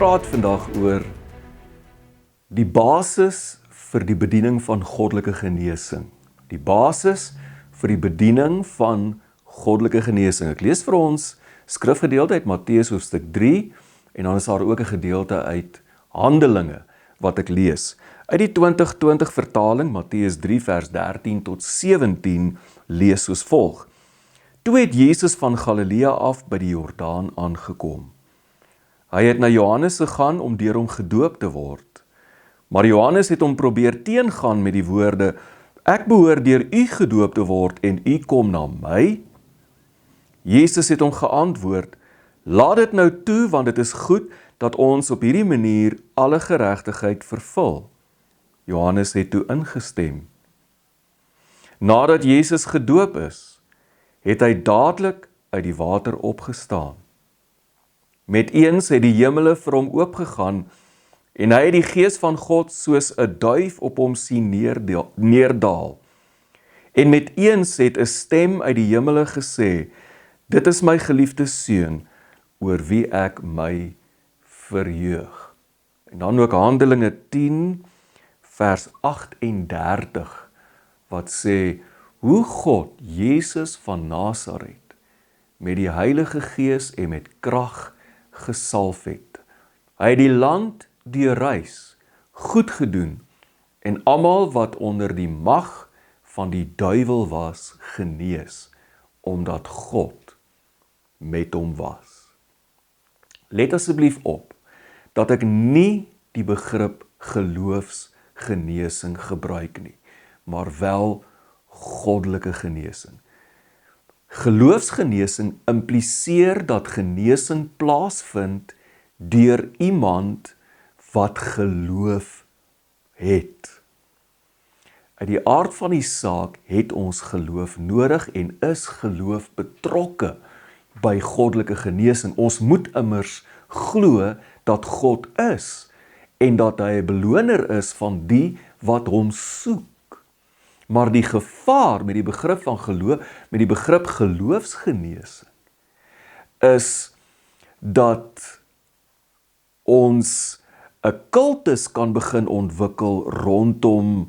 praat vandag oor die basis vir die bediening van goddelike genesing. Die basis vir die bediening van goddelike genesing. Ek lees vir ons skrifgedeelte uit Matteus hoofstuk 3 en dan is daar ook 'n gedeelte uit Handelinge wat ek lees. Uit die 2020 vertaling, Matteus 3 vers 13 tot 17, lees soos volg. Toe het Jesus van Galilea af by die Jordaan aangekom. Hy het na Johannes gegaan om deur hom gedoop te word. Maar Johannes het hom probeer teengaan met die woorde, ek behoort deur u gedoop te word en u kom na my? Jesus het hom geantwoord, laat dit nou toe, want dit is goed dat ons op hierdie manier alle geregtigheid vervul. Johannes het toe ingestem. Nadat Jesus gedoop is, het hy dadelik uit die water opgestaan. Met eens het die hemele vir hom oopgegaan en hy het die Gees van God soos 'n duif op hom sien neerdaal. En met eens het 'n stem uit die hemele gesê, dit is my geliefde seun, oor wie ek my verheug. En dan ook Handelinge 10 vers 38 wat sê, hoe God Jesus van Nasaret met die Heilige Gees en met krag gesalf het. Hy het die land deurreis, goed gedoen en almal wat onder die mag van die duiwel was, genees, omdat God met hom was. Let asseblief op, dat ek nie die begrip geloofsgenesing gebruik nie, maar wel goddelike genesing. Geloofsgenesing impliseer dat genesing plaasvind deur iemand wat geloof het. Uit die aard van die saak het ons geloof nodig en is geloof betrokke by goddelike genesing. Ons moet immers glo dat God is en dat hy 'n beloner is van die wat hom soek. Maar die gevaar met die begrip van geloof, met die begrip geloofsgenesing, is dat ons 'n kultus kan begin ontwikkel rondom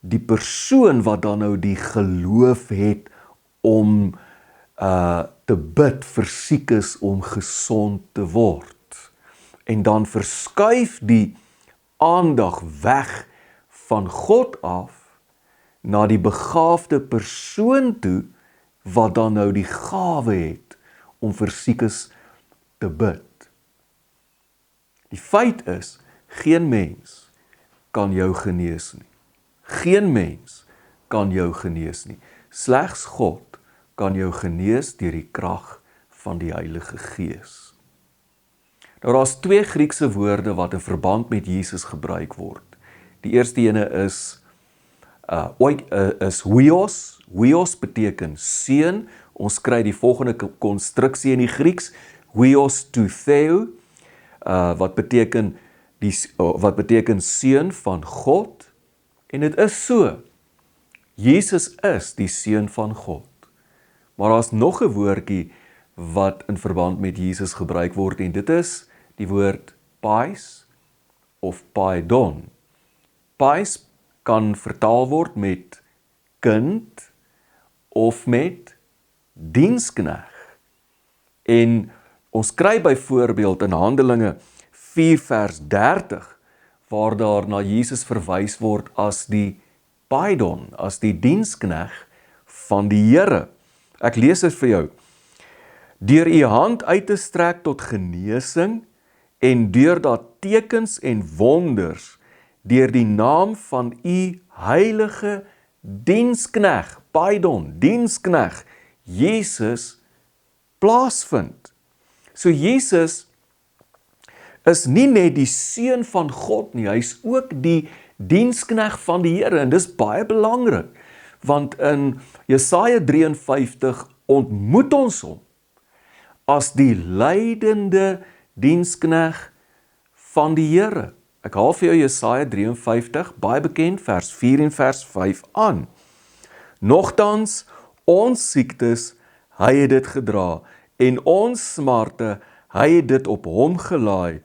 die persoon wat dan nou die geloof het om te bid vir siekes om gesond te word. En dan verskuif die aandag weg van God af na die begaafde persoon toe wat dan nou die gawe het om vir siekes te bid. Die feit is, geen mens kan jou genees nie. Geen mens kan jou genees nie. Slegs God kan jou genees deur die krag van die Heilige Gees. Nou daar's twee Griekse woorde wat in verband met Jesus gebruik word. Die eerste ene is huios. Huios beteken seun. Ons kry die volgende konstruksie in die Grieks, huios to theo, wat beteken seun van God. En dit is so. Jesus is die seun van God. Maar daar's nog 'n woordjie wat in verband met Jesus gebruik word en dit is die woord pais of paidon. Pais kan vertaal word met kind of met dienskneg. En ons kry byvoorbeeld in Handelinge 4 vers 30 waar daar na Jesus verwys word as die paidon, as die dienskneg van die Here. Ek lees dit vir jou. Deur u hand uit te strek tot genesing en deur dat tekens en wonders deur die naam van u heilige dienskneg, paidon, dienskneg, Jesus plaasvind. So Jesus is nie net die seun van God nie, hy is ook die dienskneg van die Here en dis baie belangrik, want in Jesaja 53 ontmoet ons hom as die lydende dienskneg van die Here. Ek haal vir jou Jesaja 53, baie bekend, vers 4 en vers 5 aan. Nogtans, ons siektes, hy het dit gedra, en ons smarte, hy het dit op hom gelaai,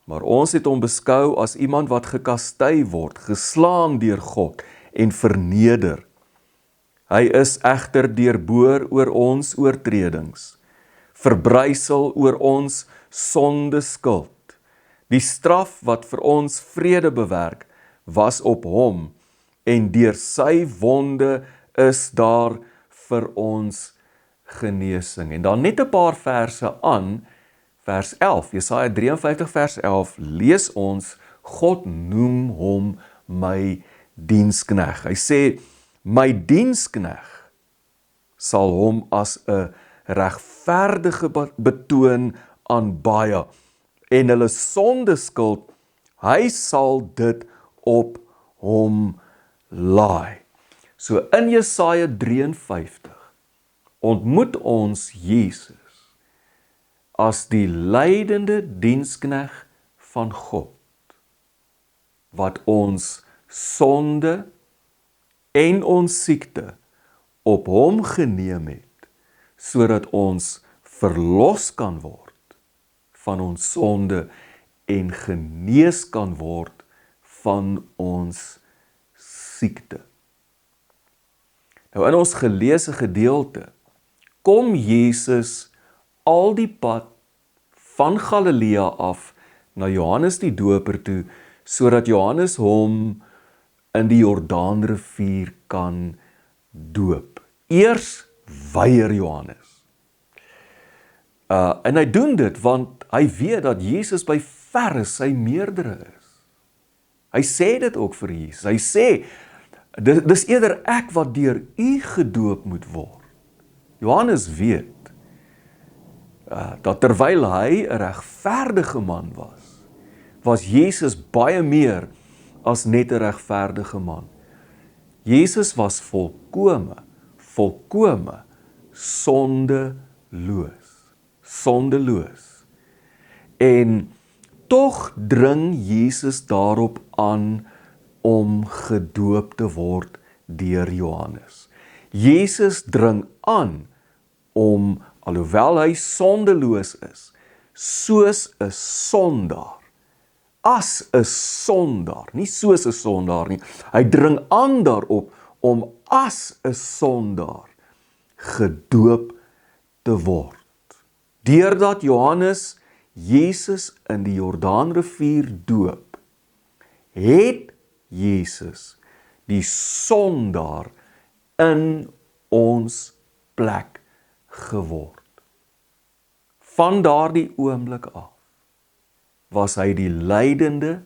Maar ons het hom beskou as iemand wat gekastei word, geslaan deur God en verneder. Hy is egter deurboor oor ons oortredings, verbrysel oor ons sonde skuld. Die straf wat vir ons vrede bewerk, was op hom, en deur sy wonde is daar vir ons genesing. En dan net 'n paar verse aan, vers 11, Jesaja 53 vers 11, lees ons, God noem hom my dienskneg. Hy sê, my dienskneg sal hom as 'n regverdige betoon aan baie, en hulle sondeskuld, hy sal dit op hom laai. So in Jesaja 53 ontmoet ons Jesus as die lydende dienskneg van God, wat ons sonde en ons siekte op hom geneem het, sodat ons verlos kan word van ons sonde en genees kan word van ons siekte. Nou in ons geleesde gedeelte kom Jesus al die pad van Galilea af na Johannes die Doper toe, sodat Johannes hom in die Jordaanrivier kan doop. Eers weier Johannes. En hy doen dit want hy weet dat Jesus by verre sy meerdere is. Hy sê dit ook vir Jesus. Hy sê, dis eerder ek wat deur u gedoop moet word. Johannes weet dat terwyl hy 'n regverdige man was Jesus baie meer as net 'n regverdige man. Jesus was volkome sondeloos. En tog dring Jesus daarop aan om gedoop te word deur Johannes. Jesus dring aan om, alhoewel hy sondeloos is, soos 'n sondaar, as 'n sondaar, nie soos 'n sondaar nie, hy dring aan daarop om as 'n sondaar gedoop te word. Deurdat Johannes Jesus in die Jordaanrivier doop, het Jesus die sondaar in ons plek geword. Van daardie oomblik af was hy die lydende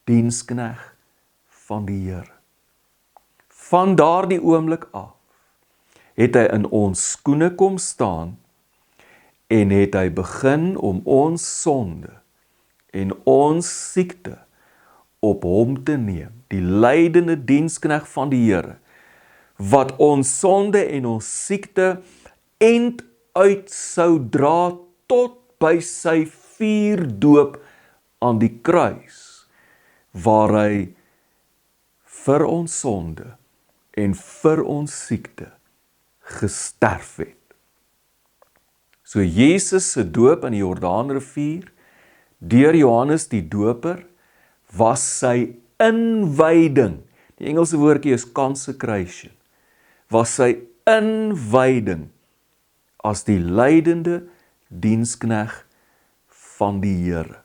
dienskneg van die Here. Van daardie oomblik af het hy in ons skoene kom staan en het hy begin om ons sonde en ons siekte op hom te neem, die lydende dienskneg van die Here, wat ons sonde en ons siekte end uit sou dra tot by sy vuurdoop aan die kruis, waar hy vir ons sonde en vir ons siekte gesterf het. So Jesus se doop in die Jordaanrivier deur Johannes die Doper was sy inwyding. Die Engelse woordjie is consecration. Was sy inwyding as die lydende dienskneg van die Here.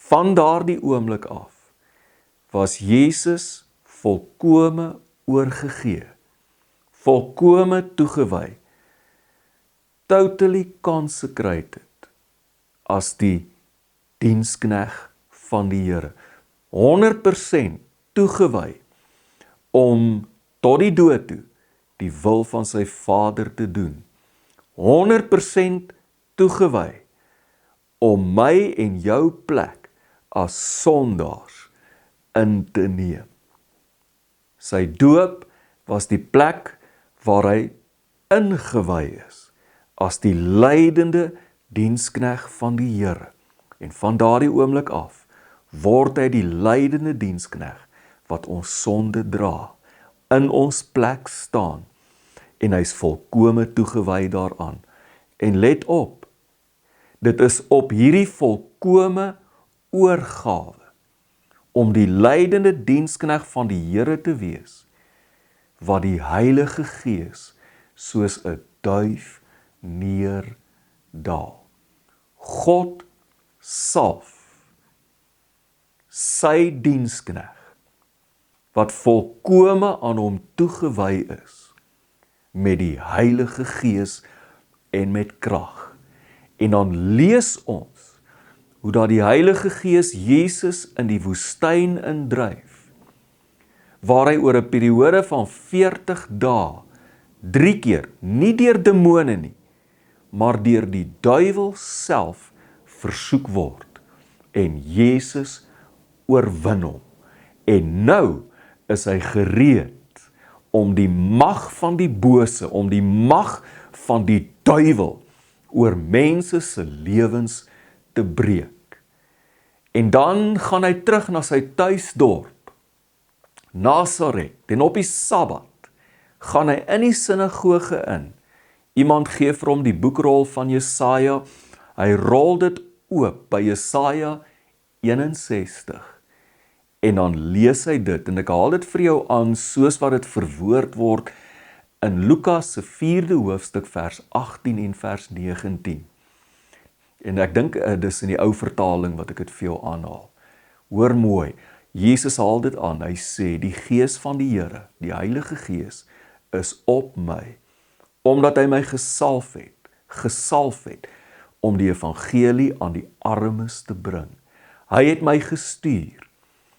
Van daardie oomblik af was Jesus volkome oorgegee, volkome toegewy, totally consecrated as die dienskneg van die Here. 100% toegewy om tot die dood toe die wil van sy Vader te doen. 100% toegewy om my en jou plek as sondaars in te neem. Sy doop was die plek waar hy ingewy is as die lydende dienskneg van die Here. En van daardie oomblik af word hy die lydende dienskneg wat ons sonde dra, in ons plek staan, en hy is volkome toegewy daaraan. En let op, dit is op hierdie volkome oorgawe om die lydende dienskneg van die Here te wees, wat die Heilige Gees soos 'n duif neerdaal. God salf sy dienskneg, wat volkome aan hom toegewy is, met die Heilige Gees en met krag. En dan lees ons hoe dat die Heilige Gees Jesus in die woestyn indryf, waar hy oor 'n periode van 40 dae, 3 keer, nie deur demone nie, maar deur die duiwel self versoek word. En Jesus oorwin hom. En nou is hy gereed om die mag van die bose, om die mag van die duiwel oor mense se lewens te breek. En dan gaan hy terug na sy tuisdorp, Nasaret, en op die Sabbat gaan hy in die sinagoge in. Iemand gee vir hom die boekrol van Jesaja, hy rol dit oop by Jesaja 61, en dan lees hy dit, en ek haal dit vir jou aan, soos wat dit verwoord word in Lukas se 4de hoofstuk, vers 18 en vers 19. En ek dink, dis in die ou vertaling wat ek dit vir jou aanhaal. Hoor mooi, Jesus haal dit aan, hy sê, die Gees van die Here, die Heilige Gees, is op my, omdat hy my gesalf het, om die evangelie aan die armes te bring. Hy het my gestuur,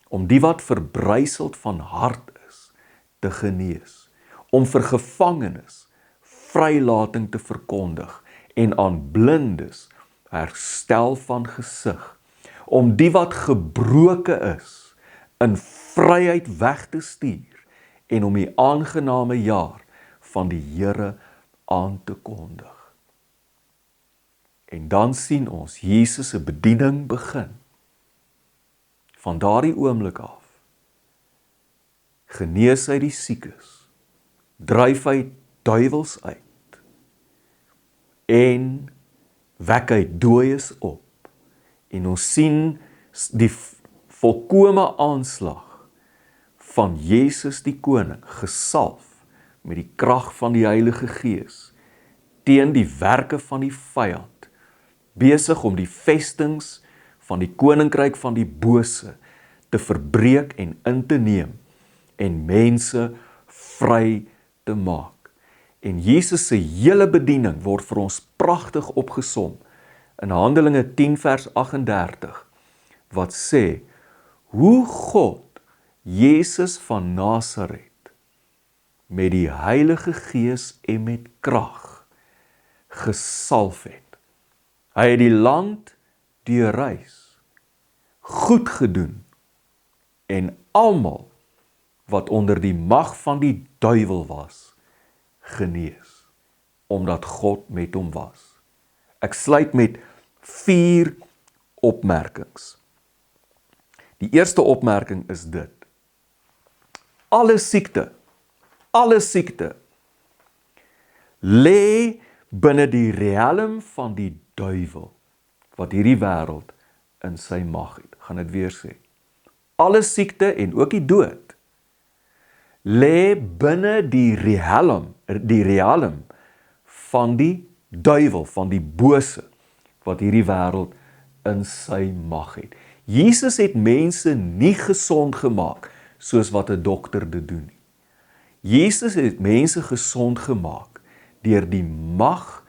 om die wat verbryseld van hart is, te genees, om vir gevangenes vrylating te verkondig, en aan blindes herstel van gesig, om die wat gebroke is, in vryheid weg te stuur, en om die aangename jaar van die Here aan te kondig. En dan sien ons Jesus se bediening begin. Van daardie oomblik af genees hy die siekes, dryf hy duiwels uit en wek hy dooies op. En ons sien die volkome aanslag van Jesus die koning, gesalf met die krag van die Heilige Gees, teen die werke van die vyand, besig om die vestings van die koninkryk van die bose te verbreek en in te neem, en mense vry te maak. En Jesus se hele bediening word vir ons pragtig opgesom in Handelinge 10 vers 38, wat sê, hoe God Jesus van Nasaret met die Heilige Gees en met krag gesalf het. Hy het die land deurreis, goed gedoen, en almal wat onder die mag van die duiwel was, genees, omdat God met hom was. Ek sluit met 4 opmerkings. Die eerste opmerking is dit: alle siekte lê binne die riem van die duiwel, wat hierdie wêreld in sy mag het. Gaan dit weer sê. Alle siekte en ook die dood lê binne die riem van die duiwel, van die bose, wat hierdie wêreld in sy mag het. Jesus het mense nie gesond gemaak, soos wat 'n dokter dit doen nie. Jesus het mense gesond gemaak, deur die mag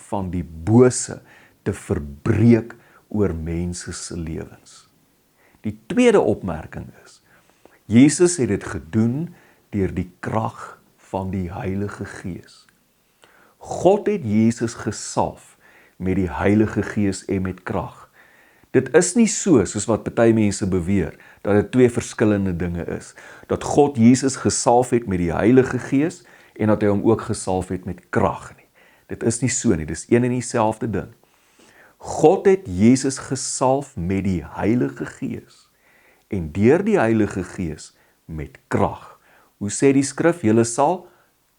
van die bose te verbreek oor mense se lewens. Die tweede opmerking is, Jesus het dit gedoen deur die krag van die Heilige Gees. God het Jesus gesalf met die Heilige Gees en met krag. Dit is nie soos wat party mense beweer, dat dit 2 verskillende dinge is. Dat God Jesus gesalf het met die Heilige Gees, en dat hy hom ook gesalf het met krag nie. Dit is nie so nie, dit is een en dieselfde ding. God het Jesus gesalf met die Heilige Gees, en deur die Heilige Gees met krag. Hoe sê die skrif? Julle sal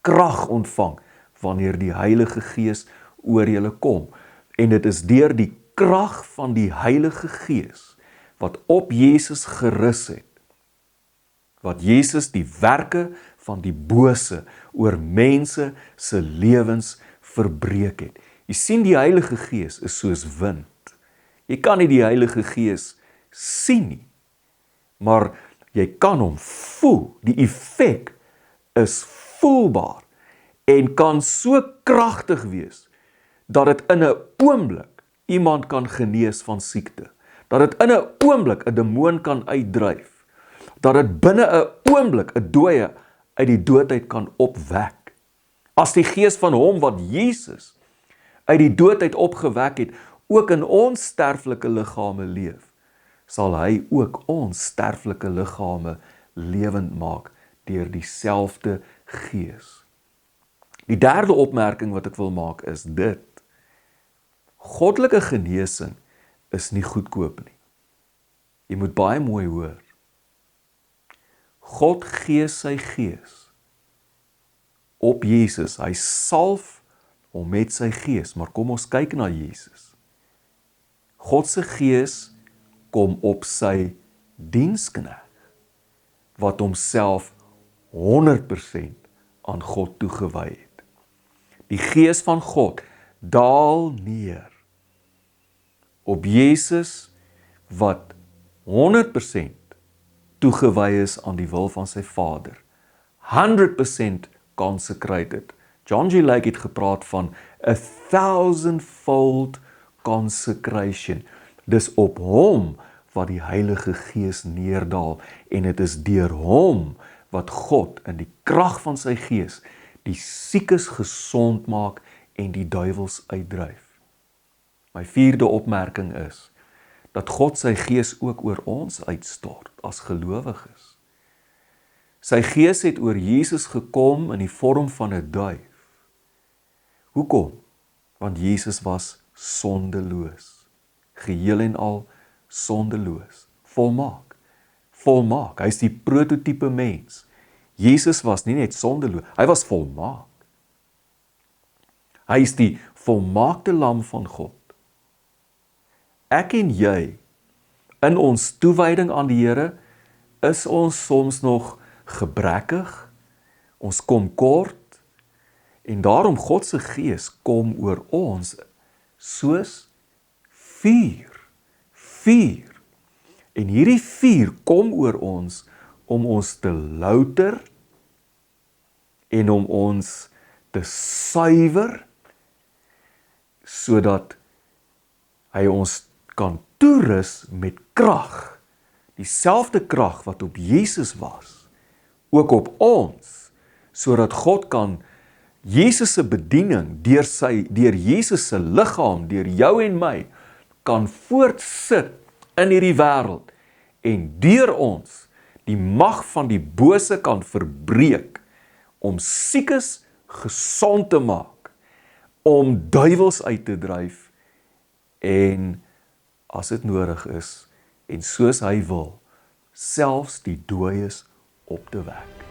krag ontvang, wanneer die Heilige Gees oor julle kom. En dit is deur die krag van die Heilige Gees, wat op Jesus gerus het, wat Jesus die werke van die bose oor mense se lewens verbreek het. Jy sien, die Heilige Gees is soos wind. Jy kan nie die Heilige Gees sien nie, maar jy kan hom voel. Die effek is voelbaar en kan so kragtig wees, dat dit in 'n oomblik iemand kan genees van siekte, dat dit in 'n oomblik 'n demoon kan uitdryf, dat dit binne 'n oomblik 'n dooie uit die dood uit kan opwek. As die Gees van hom wat Jesus uit die dood uit opgewek het, ook in ons sterflike liggame leef, sal hy ook ons sterflike liggame lewend maak deur dieselfde Gees. Die derde opmerking wat ek wil maak is dit: goddelike genesing is nie goedkoop nie. Jy moet baie mooi hoor. God gee sy Gees op Jesus. Hy salf hom met sy Gees, maar kom ons kyk na Jesus. God se Gees kom op sy dienskneg, wat homself 100% aan God toegewy het. Die Gees van God daal neer op Jesus, wat 100% toegewy is aan die wil van sy Vader. 100% consecrated. John G. Lake het gepraat van 1,000-fold consecration. Dis op hom wat die Heilige Gees neerdaal, en het is deur hom wat God in die krag van sy Gees die siekes gesond maak en die duiwels uitdryf. My vierde opmerking is dat God sy Gees ook oor ons uitstort as gelowiges. Sy Gees het oor Jesus gekom in die vorm van 'n duif. Hoekom? Want Jesus was sondeloos, geheel en al sondeloos, volmaak. Volmaak, hy is die prototype mens. Jesus was nie net sondeloos, hy was volmaak. Hy is die volmaakte lam van God. Ek en jy, in ons toewyding aan die Here, is ons soms nog gebrekkig, ons kom kort, en daarom God se Gees kom oor ons soos vuur. En hierdie vuur kom oor ons om ons te louter en om ons te suiwer, sodat hy ons kan toerus met krag, dieselfde krag wat op Jesus was, ook op ons, sodat God kan Jesus se bediening deur Jesus se liggaam, deur jou en my, kan voortsit in hierdie wêreld en deur ons die mag van die bose kan verbreek, om siekes gesond te maak, om duiwels uit te dryf, en as dit nodig is, en soos hy wil, selfs die dooies op te wek.